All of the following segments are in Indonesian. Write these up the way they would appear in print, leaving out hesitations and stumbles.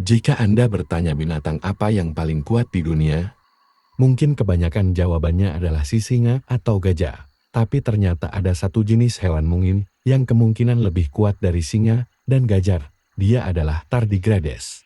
Jika Anda bertanya binatang apa yang paling kuat di dunia, mungkin kebanyakan jawabannya adalah si singa atau gajah. Tapi ternyata ada satu jenis hewan mungil yang kemungkinan lebih kuat dari singa dan gajah. Dia adalah tardigrades.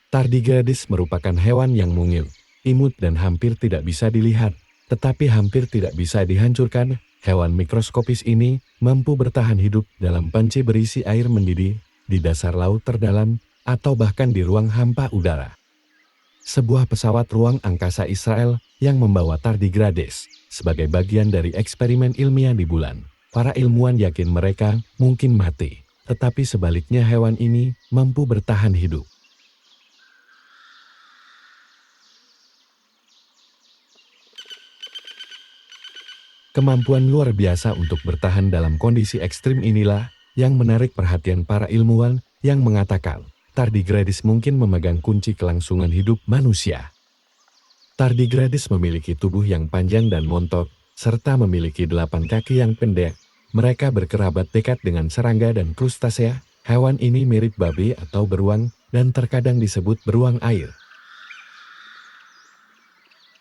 Tardigrades merupakan hewan yang mungil, imut dan hampir tidak bisa dilihat, tetapi hampir tidak bisa dihancurkan. Hewan mikroskopis ini mampu bertahan hidup dalam panci berisi air mendidih, di dasar laut terdalam, atau bahkan di ruang hampa udara. Sebuah pesawat ruang angkasa Israel yang membawa tardigrades sebagai bagian dari eksperimen ilmiah di bulan. Para ilmuwan yakin mereka mungkin mati, tetapi sebaliknya hewan ini mampu bertahan hidup. Kemampuan luar biasa untuk bertahan dalam kondisi ekstrim inilah yang menarik perhatian para ilmuwan yang mengatakan tardigrades mungkin memegang kunci kelangsungan hidup manusia. Tardigrades memiliki tubuh yang panjang dan montok, serta memiliki 8 kaki yang pendek. Mereka berkerabat dekat dengan serangga dan krustasea. Hewan ini mirip babi atau beruang dan terkadang disebut beruang air.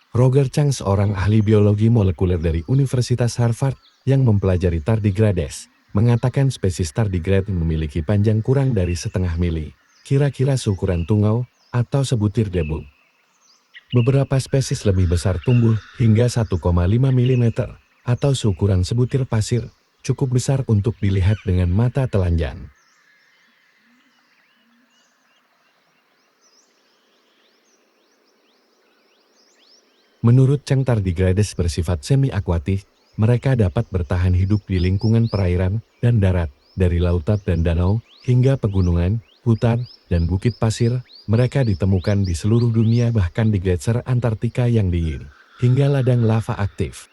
Roger Chang, seorang ahli biologi molekuler dari Universitas Harvard yang mempelajari tardigrades, mengatakan spesies tardigrade memiliki panjang kurang dari setengah mili, kira-kira seukuran tungau atau sebutir debu. Beberapa spesies lebih besar tumbuh hingga 1,5 mm atau seukuran sebutir pasir, cukup besar untuk dilihat dengan mata telanjang. Menurut Chang, tardigrades bersifat semi-akuatik. Mereka dapat bertahan hidup di lingkungan perairan dan darat, dari lautan dan danau hingga pegunungan, hutan, dan bukit pasir. Mereka ditemukan di seluruh dunia, bahkan di gletser Antartika yang dingin, hingga ladang lava aktif.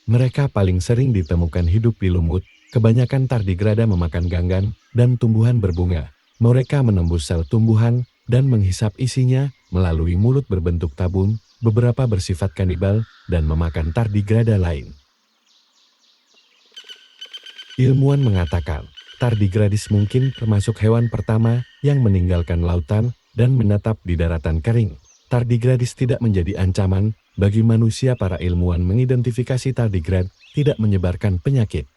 Mereka paling sering ditemukan hidup di lumut. Kebanyakan tardigrada memakan ganggan dan tumbuhan berbunga. Mereka menembus sel tumbuhan dan menghisap isinya melalui mulut berbentuk tabung. Beberapa bersifat kanibal dan memakan tardigrada lain. Ilmuwan mengatakan, tardigrades mungkin termasuk hewan pertama yang meninggalkan lautan dan menetap di daratan kering. Tardigrades tidak menjadi ancaman bagi manusia. Para ilmuwan mengidentifikasi tardigrade tidak menyebarkan penyakit.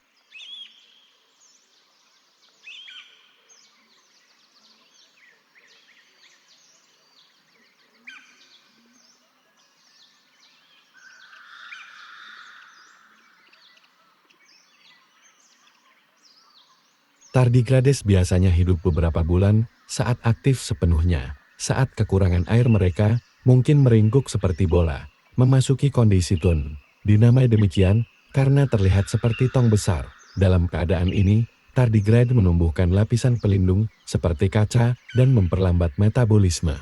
Tardigrades biasanya hidup beberapa bulan saat aktif sepenuhnya. Saat kekurangan air, mereka mungkin meringkuk seperti bola, memasuki kondisi tun. Dinamai demikian karena terlihat seperti tong besar. Dalam keadaan ini, tardigrade menumbuhkan lapisan pelindung seperti kaca dan memperlambat metabolisme.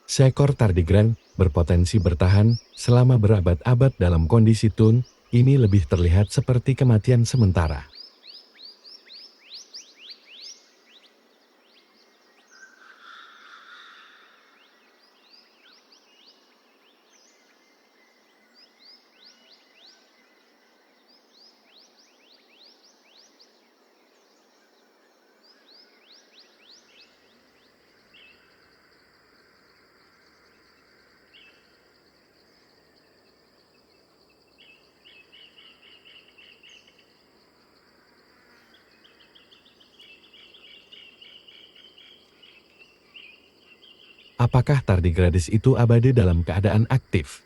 Seekor tardigrade berpotensi bertahan selama berabad-abad dalam kondisi tun. ini lebih terlihat seperti kematian sementara. Apakah tardigradis itu abadi dalam keadaan aktif?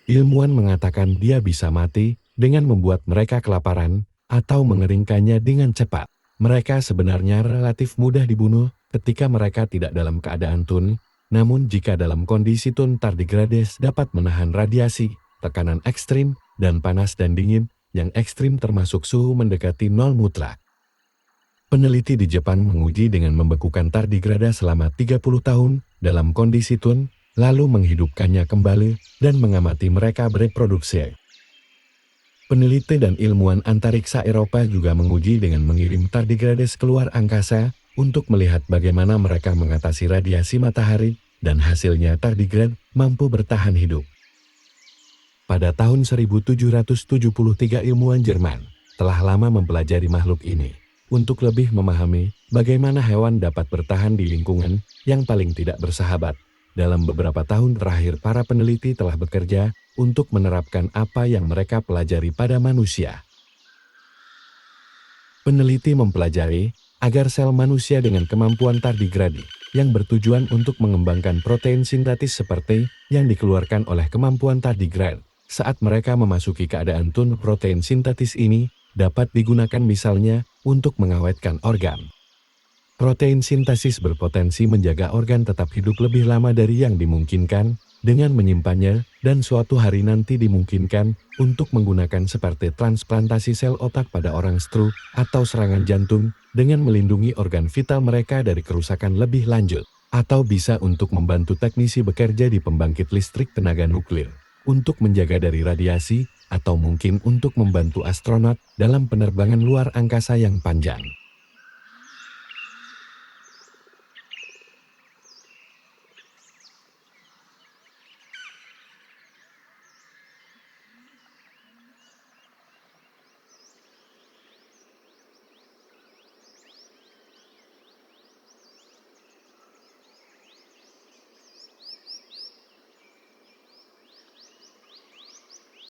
Ilmuwan mengatakan dia bisa mati dengan membuat mereka kelaparan atau mengeringkannya dengan cepat. Mereka sebenarnya relatif mudah dibunuh ketika mereka tidak dalam keadaan tun, namun jika dalam kondisi tun tardigrades dapat menahan radiasi, tekanan ekstrim, dan panas dan dingin yang ekstrim termasuk suhu mendekati nol mutlak. Peneliti di Jepang menguji dengan membekukan tardigrada selama 30 tahun dalam kondisi tun, lalu menghidupkannya kembali dan mengamati mereka bereproduksi. Peneliti dan ilmuwan antariksa Eropa juga menguji dengan mengirim tardigrades keluar angkasa untuk melihat bagaimana mereka mengatasi radiasi matahari, dan hasilnya tardigrade mampu bertahan hidup. Pada tahun 1773 ilmuwan Jerman telah lama mempelajari makhluk ini untuk lebih memahami bagaimana hewan dapat bertahan di lingkungan yang paling tidak bersahabat. Dalam beberapa tahun terakhir, para peneliti telah bekerja untuk menerapkan apa yang mereka pelajari pada manusia. Peneliti mempelajari agar sel manusia dengan kemampuan tardigrade yang bertujuan untuk mengembangkan protein sintetis seperti yang dikeluarkan oleh kemampuan tardigrade saat mereka memasuki keadaan tun, protein sintetis ini dapat digunakan misalnya untuk mengawetkan organ. Protein sintesis berpotensi menjaga organ tetap hidup lebih lama dari yang dimungkinkan dengan menyimpannya, dan suatu hari nanti dimungkinkan untuk menggunakan seperti transplantasi sel otak pada orang stroke atau serangan jantung dengan melindungi organ vital mereka dari kerusakan lebih lanjut, atau bisa untuk membantu teknisi bekerja di pembangkit listrik tenaga nuklir untuk menjaga dari radiasi, atau mungkin untuk membantu astronot dalam penerbangan luar angkasa yang panjang.